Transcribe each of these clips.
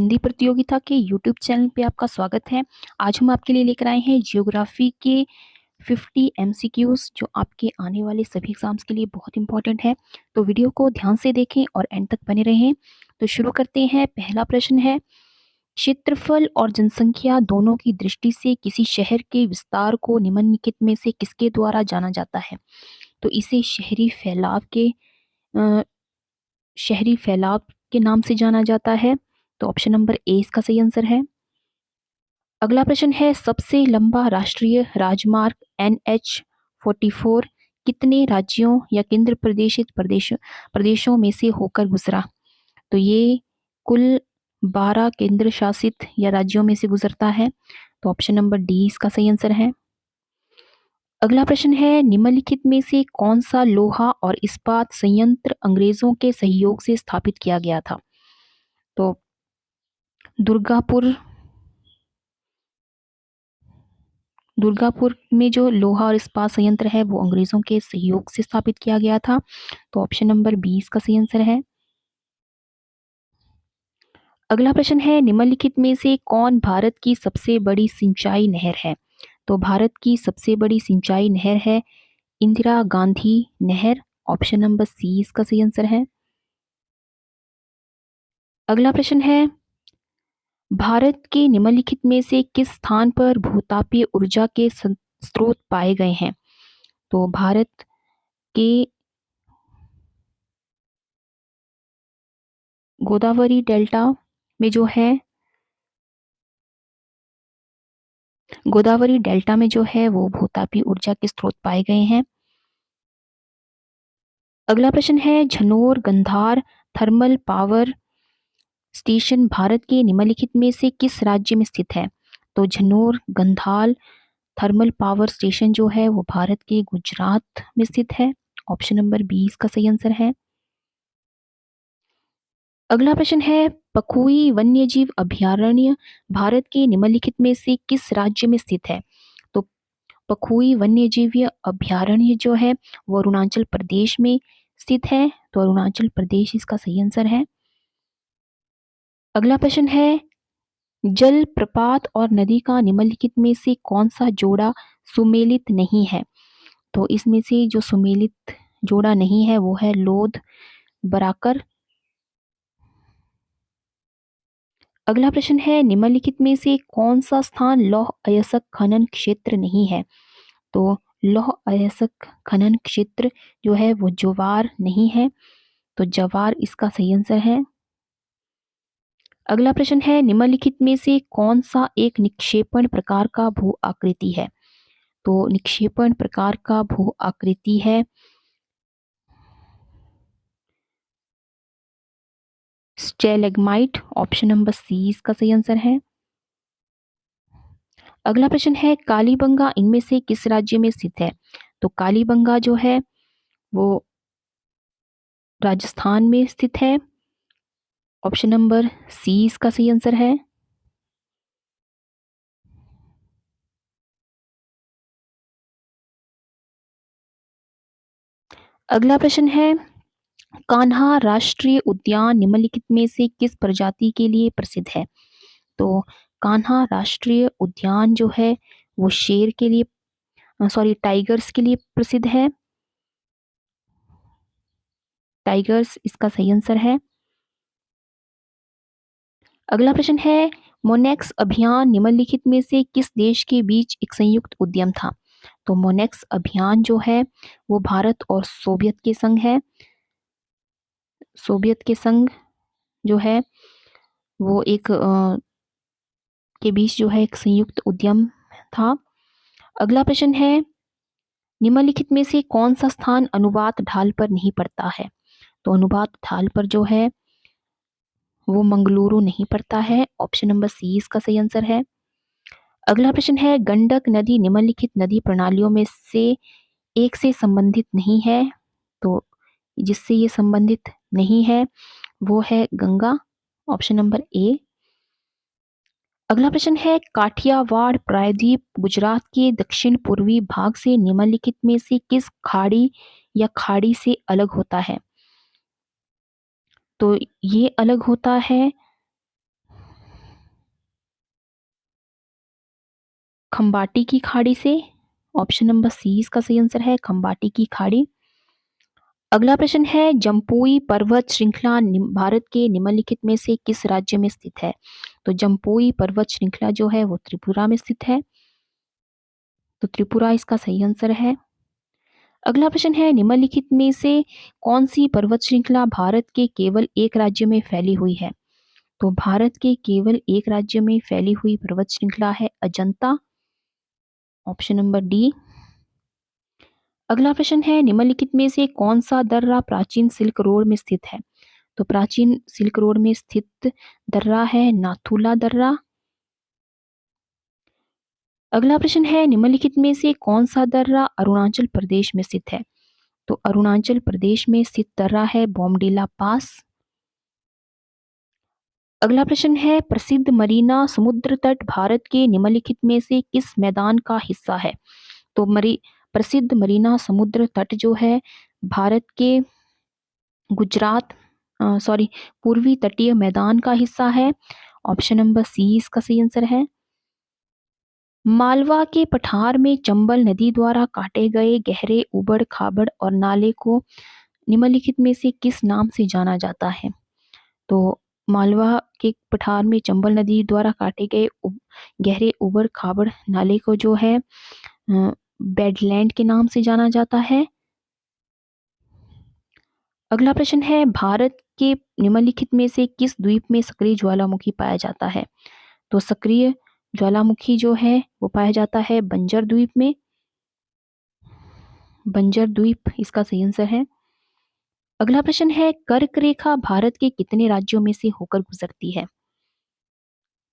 हिंदी प्रतियोगिता के YouTube channel पे आपका स्वागत है। आज हम आपके लिए लेकर आए हैं जियोग्राफी के 50 एमसीक्यूज़ जो आपके आने वाले सभी एग्ज़ाम्स के लिए बहुत इम्पोर्टेंट है। तो वीडियो को ध्यान से देखें और एंड तक बने रहें। तो शुरू करते हैं। पहला प्रश्न है, क्षेत्रफल और जनसंख्या दोनों की दृष्टि से किसी शहर के विस्तार को निम्नलिखित में से किसके द्वारा जाना जाता है? तो इसे अ, शहरी फैलाव के नाम से जाना जाता है। तो ऑप्शन नंबर ए इसका सही आंसर है। अगला प्रश्न है, सबसे लंबा राष्ट्रीय राजमार्ग NH 44 कितने राज्यों या केंद्र प्रदेशित प्रदेशों में से होकर गुजरा? तो ये कुल 12 केंद्र शासित या राज्यों में से गुजरता है। तो ऑप्शन नंबर डी इसका सही आंसर है। अगला प्रश्न है, निम्नलिखित में से कौन सा लोहा और इस्पात संयंत्र अंग्रेजों के सहयोग से स्थापित किया गया था? तो दुर्गापुर दुर्गापुर में जो लोहा और इस्पात संयंत्र है वो अंग्रेजों के सहयोग से स्थापित किया गया था। तो ऑप्शन नंबर 20 का सही आंसर है। अगला प्रश्न है, निम्नलिखित में से कौन भारत की सबसे बड़ी सिंचाई नहर है? तो भारत की सबसे बड़ी सिंचाई नहर है इंदिरा गांधी नहर। ऑप्शन नंबर सी इसका सही आंसर है। अगला प्रश्न है, भारत के निम्नलिखित में से किस स्थान पर भूतापीय ऊर्जा के स्रोत पाए गए हैं? तो भारत के गोदावरी डेल्टा में जो है गोदावरी डेल्टा में जो है वो भूतापीय ऊर्जा के स्रोत पाए गए हैं। अगला प्रश्न है, Jhanor Gandhar thermal power station Bharat के निम्नलिखित में से किस राज्य में स्थित है? तो झनोर गंधाल थर्मल पावर स्टेशन जो है वो भारत के गुजरात में स्थित है। ऑप्शन नंबर बी इसका सही आंसर है। अगला प्रश्न है, पखुई वन्यजीव अभयारण्य भारत के निम्नलिखित में से किस राज्य में स्थित है? तो पखुई वन्यजीव अभयारण्य जो है वो अरुणाचल प्रदेश में स्थित है। तो अरुणाचल प्रदेश इसका सही आंसर है। अगला प्रश्न है, जल प्रपात और नदी का निम्नलिखित में से कौन सा जोड़ा सुमेलित नहीं है? तो इसमें से जो सुमेलित जोड़ा नहीं है वो है लोध बराकर। अगला प्रश्न है, निम्नलिखित में से कौन सा स्थान लौह अयस्क खनन क्षेत्र नहीं है? तो लौह अयस्क खनन क्षेत्र जो है वो ज्वार नहीं है। तो जवार इसका सही आंसर है। अगला प्रश्न है, निम्नलिखित में से कौन सा एक निक्षेपण प्रकार का भू आकृति है? तो निक्षेपण प्रकार का भू आकृति है स्टेलेग्माइट। ऑप्शन नंबर सी इसका सही आंसर है। अगला प्रश्न है, कालीबंगा इनमें से किस राज्य में स्थित है? तो कालीबंगा जो है वो राजस्थान में स्थित है। ऑप्शन नंबर सी इसका सही आंसर है। अगला प्रश्न है, कान्हा राष्ट्रीय उद्यान निम्नलिखित में से किस प्रजाति के लिए प्रसिद्ध है? तो कान्हा राष्ट्रीय उद्यान जो है वो शेर के लिए टाइगर्स के लिए प्रसिद्ध है। टाइगर्स इसका सही आंसर है। अगला प्रश्न है, मोनेक्स अभियान निम्नलिखित में से किस देश के बीच एक संयुक्त उद्यम था? तो मोनेक्स अभियान जो है वो भारत और सोवियत के संग है। सोवियत के संग जो है वो के बीच जो है एक संयुक्त उद्यम था। अगला प्रश्न है, निम्नलिखित में से कौन सा स्थान अनुपात ढाल पर नहीं पड़ता है? तो अनुपात ढाल पर जो है वो मंगलुरु नहीं पड़ता है। ऑप्शन नंबर सी इसका सही आंसर है। अगला प्रश्न है, गंडक नदी निम्नलिखित नदी प्रणालियों में से एक से संबंधित नहीं है। तो जिससे ये संबंधित नहीं है वो है गंगा। Option number A. अगला प्रश्न है, काठियावाड़ प्रायद्वीप गुजरात के दक्षिण पूर्वी भाग से निम्नलिखित में से किस खाड़ी या खाड़ी से अलग होता है? तो ये अलग होता है खंबाटी की खाड़ी से। ऑप्शन नंबर सी इसका सही आंसर है, खंबाटी की खाड़ी। अगला प्रश्न है, जम्पुई पर्वत श्रृंखला भारत के निम्नलिखित में से किस राज्य में स्थित है? तो जम्पुई पर्वत श्रृंखला जो है वो त्रिपुरा में स्थित है, तो त्रिपुरा इसका सही आंसर है। अगला प्रश्न है, निम्नलिखित में से कौन सी पर्वत श्रृंखला भारत के केवल एक राज्य में फैली हुई है? तो भारत के केवल एक राज्य में फैली हुई पर्वत श्रृंखला है अजंता। Option number D. अगला प्रश्न है, निम्नलिखित में से कौन सा दर्रा प्राचीन सिल्क रोड में स्थित है? तो प्राचीन सिल्क रोड में स्थित दर्रा है नाथुला दर्रा। अगला प्रश्न है, निम्नलिखित में से कौन सा दर्रा अरुणाचल प्रदेश में स्थित है? तो अरुणाचल प्रदेश में स्थित दर्रा है बॉमडिला पास। अगला प्रश्न है, प्रसिद्ध मरीना समुद्र तट भारत के निम्नलिखित में से किस मैदान का हिस्सा है? तो प्रसिद्ध मरीना समुद्र तट जो है भारत के गुजरात सॉरी पूर्वी तटीय मैदान का हिस्सा है। ऑप्शन नंबर सी इसका सही आंसर है। मालवा के पठार में चंबल नदी द्वारा काटे गए गहरे उबड़ खाबड़ और नाले को निम्नलिखित में से किस नाम से जाना जाता है? तो मालवा के पठार में चंबल नदी द्वारा काटे गए गहरे उबड़ खाबड़ नाले को जो है बेडलैंड के नाम से जाना जाता है। अगला प्रश्न है, भारत के निम्नलिखित में से किस द्वीप में सक्रिय ज्वालामुखी पाया जाता है? तो सक्रिय ज्वालामुखी जो है वो पाया जाता है बंजर द्वीप में। बंजर द्वीप इसका सही आंसर है। अगला प्रश्न है, कर्क रेखा भारत के कितने राज्यों में से होकर गुजरती है?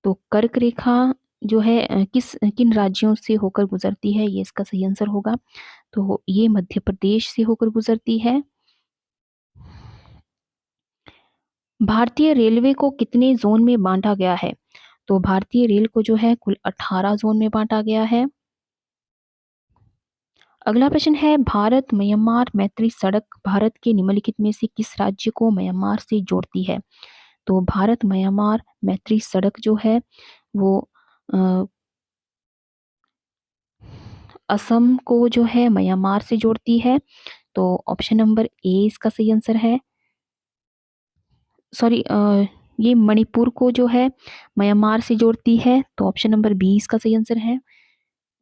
तो कर्क रेखा जो है किन राज्यों से होकर गुजरती है, ये इसका सही आंसर होगा। तो ये मध्य प्रदेश से होकर गुजरती है। भारतीय रेलवे को कितने जोन में बांटा गया है? तो भारतीय रेल को जो है कुल 18 जोन में बांटा गया है। अगला प्रश्न है, भारत म्यांमार मैत्री सड़क भारत के निम्नलिखित में से किस राज्य को म्यांमार से जोड़ती है? तो भारत म्यांमार मैत्री सड़क जो है वो असम को जो है म्यांमार से जोड़ती है। तो ऑप्शन नंबर ए इसका सही आंसर है। सॉरी ये मणिपुर को जो है म्यांमार से जोड़ती है, तो ऑप्शन नंबर बी इसका सही आंसर है,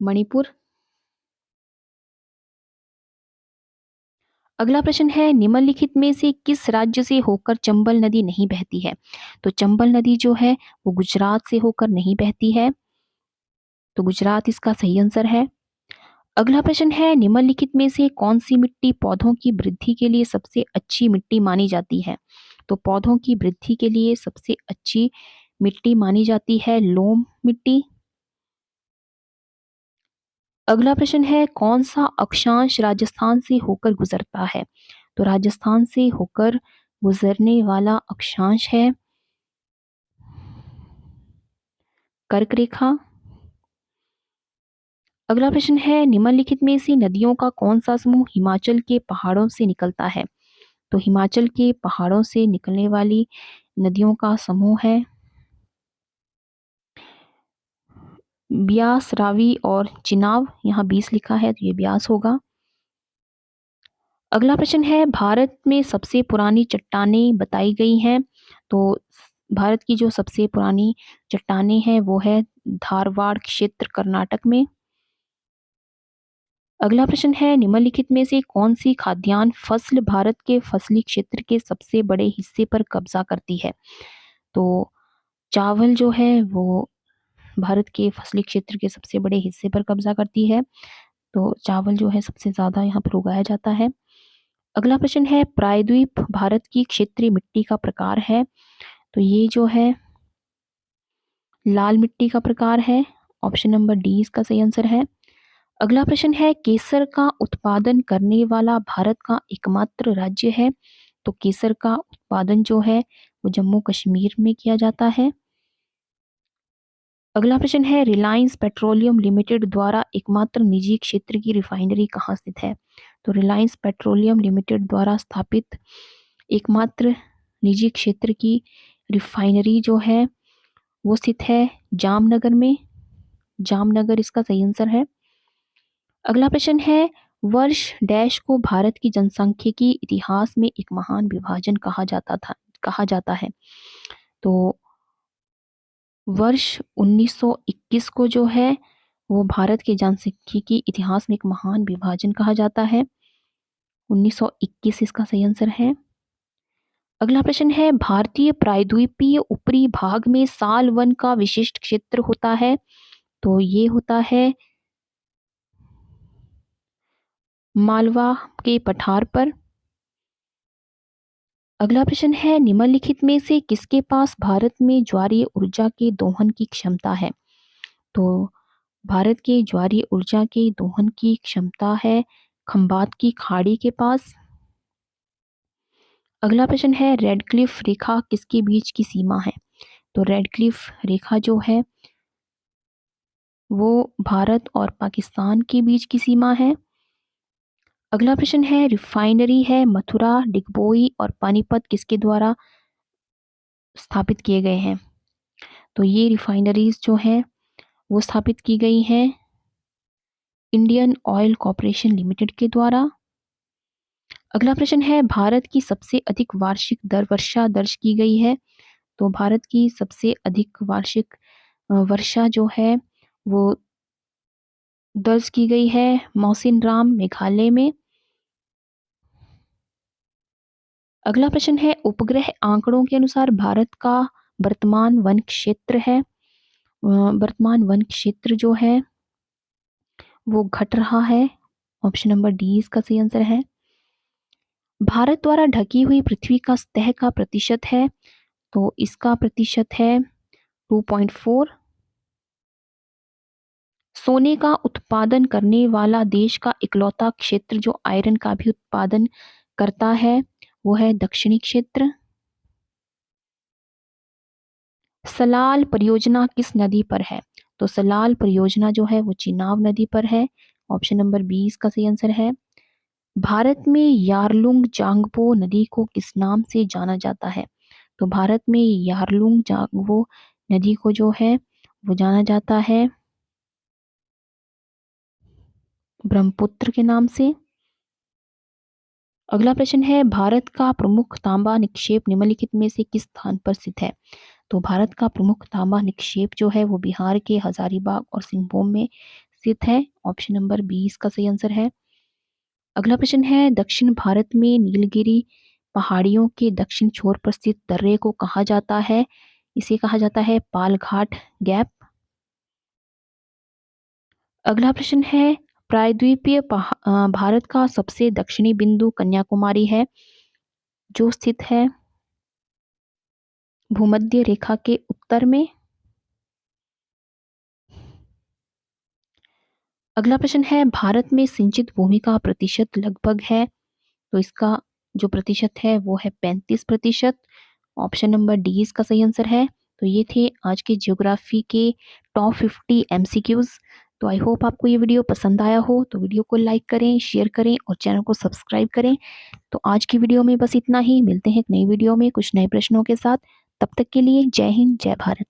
मणिपुर। अगला प्रश्न है, निम्नलिखित में से किस राज्य से होकर चंबल नदी नहीं बहती है? तो चंबल नदी जो है वो गुजरात से होकर नहीं बहती है, तो गुजरात इसका सही आंसर है। अगला प्रश्न है, निम्नलिखित में से कौन सी मिट्टी पौधों की वृद्धि के लिए सबसे अच्छी मिट्टी मानी जाती है? तो पौधों की वृद्धि के लिए सबसे अच्छी मिट्टी मानी जाती है लोम मिट्टी। अगला प्रश्न है, कौन सा अक्षांश राजस्थान से होकर गुजरता है? तो राजस्थान से होकर गुजरने वाला अक्षांश है कर्क रेखा। अगला प्रश्न है, निम्नलिखित में से नदियों का कौन सा समूह हिमाचल के पहाड़ों से निकलता है? तो हिमाचल के पहाड़ों से निकलने वाली नदियों का समूह है ब्यास, रावी और चिनाब। यहाँ 20 लिखा है तो ये ब्यास होगा। अगला प्रश्न है, भारत में सबसे पुरानी चट्टानें बताई गई हैं। तो भारत की जो सबसे पुरानी चट्टानें हैं वो है धारवाड़ क्षेत्र कर्नाटक में। अगला प्रश्न है, निम्नलिखित में से कौन सी खाद्यान्न फसल भारत के फसली क्षेत्र के सबसे बड़े हिस्से पर कब्जा करती है? तो चावल जो है वो भारत के फसली क्षेत्र के सबसे बड़े हिस्से पर कब्जा करती है, तो चावल जो है सबसे ज़्यादा यहाँ पर उगाया जाता है। अगला प्रश्न है, प्रायद्वीप भारत की क्षेत्रीय मिट्टी का प्रकार है। तो ये जो है लाल मिट्टी का प्रकार है। ऑप्शन नंबर डी इसका सही आंसर है। अगला प्रश्न है, केसर का उत्पादन करने वाला भारत का एकमात्र राज्य है। तो केसर का उत्पादन जो है वो जम्मू कश्मीर में किया जाता है। अगला प्रश्न है, रिलायंस पेट्रोलियम लिमिटेड द्वारा एकमात्र निजी क्षेत्र की रिफाइनरी कहाँ स्थित है? तो रिलायंस पेट्रोलियम लिमिटेड द्वारा स्थापित एकमात्र निजी क्षेत्र की रिफाइनरी जो है वो स्थित है जामनगर में। जामनगर इसका सही आंसर है। अगला प्रश्न है, वर्ष डैश को भारत की जनसांख्यिकी इतिहास में एक महान विभाजन कहा जाता है। तो वर्ष 1921 को जो है वो भारत के जनसांख्यिकी इतिहास में एक महान विभाजन कहा जाता है। 1921 इसका सही आंसर है। अगला प्रश्न है, भारतीय प्रायद्वीपीय ऊपरी भाग में साल वन का विशिष्ट क्षेत्र होता है। तो ये होता है मालवा के पठार पर। अगला प्रश्न है, निम्नलिखित में से किसके पास भारत में ज्वारीय ऊर्जा के दोहन की क्षमता है। तो भारत के ज्वारीय ऊर्जा के दोहन की क्षमता है खंबात की खाड़ी के पास। अगला प्रश्न है, रेड क्लिफ रेखा किसके बीच की सीमा है। तो रेड क्लिफ रेखा जो है वो भारत और पाकिस्तान के बीच की सीमा है। अगला प्रश्न है, रिफाइनरी है मथुरा, डिगबोई और पानीपत किसके द्वारा स्थापित किए गए हैं। तो ये रिफाइनरीज जो हैं वो स्थापित की गई हैं इंडियन ऑयल कॉरपोरेशन लिमिटेड के द्वारा। अगला प्रश्न है, भारत की सबसे अधिक वार्षिक वर्षा दर्ज की गई है। तो भारत की सबसे अधिक वार्षिक वर्षा जो है वो दर्ज की गई है मौसिनराम मेघालय में। अगला प्रश्न है, उपग्रह आंकड़ों के अनुसार भारत का वर्तमान वन क्षेत्र है। वर्तमान वन क्षेत्र जो है वो घट रहा है। ऑप्शन नंबर डी इसका सही आंसर है। भारत द्वारा ढकी हुई पृथ्वी का सतह का प्रतिशत है। तो इसका प्रतिशत है 2.4। सोने का उत्पादन करने वाला देश का इकलौता क्षेत्र जो आयरन का भी उत्पादन करता है वो है दक्षिणी क्षेत्र। सलाल परियोजना किस नदी पर है। तो सलाल परियोजना जो है वो चिनाब नदी पर है। ऑप्शन नंबर बी इसका सही आंसर है। भारत में यारलुंग जांगपो नदी को किस नाम से जाना जाता है। तो भारत में यारलुंग जांगपो नदी को जो है वो जाना जाता है ब्रह्मपुत्र के नाम से। अगला प्रश्न है, भारत का प्रमुख तांबा निक्षेप निम्नलिखित में से किस स्थान पर स्थित है। तो भारत का प्रमुख तांबा निक्षेप जो है वो बिहार के हजारीबाग और सिंहभूम में स्थित है। ऑप्शन नंबर बी इसका सही आंसर है। अगला प्रश्न है, दक्षिण भारत में नीलगिरी पहाड़ियों के दक्षिण छोर पर स्थित दर्रे को कहा जाता है। इसे कहा जाता है पालघाट गैप। अगला प्रश्न है, प्रायद्वीपीय भारत का सबसे दक्षिणी बिंदु कन्याकुमारी है जो स्थित है भूमध्य रेखा के उत्तर में। अगला प्रश्न है, भारत में सिंचित भूमि का प्रतिशत लगभग है। तो इसका जो प्रतिशत है वो है 35%। ऑप्शन नंबर डी इसका सही आंसर है। तो ये थे आज के ज्योग्राफी के टॉप 50 एमसीक्यूज। तो आई होप आपको ये वीडियो पसंद आया हो। तो वीडियो को लाइक करें, शेयर करें और चैनल को सब्सक्राइब करें। तो आज की वीडियो में बस इतना ही। मिलते हैं एक नई वीडियो में कुछ नए प्रश्नों के साथ। तब तक के लिए जय हिंद, जय भारत।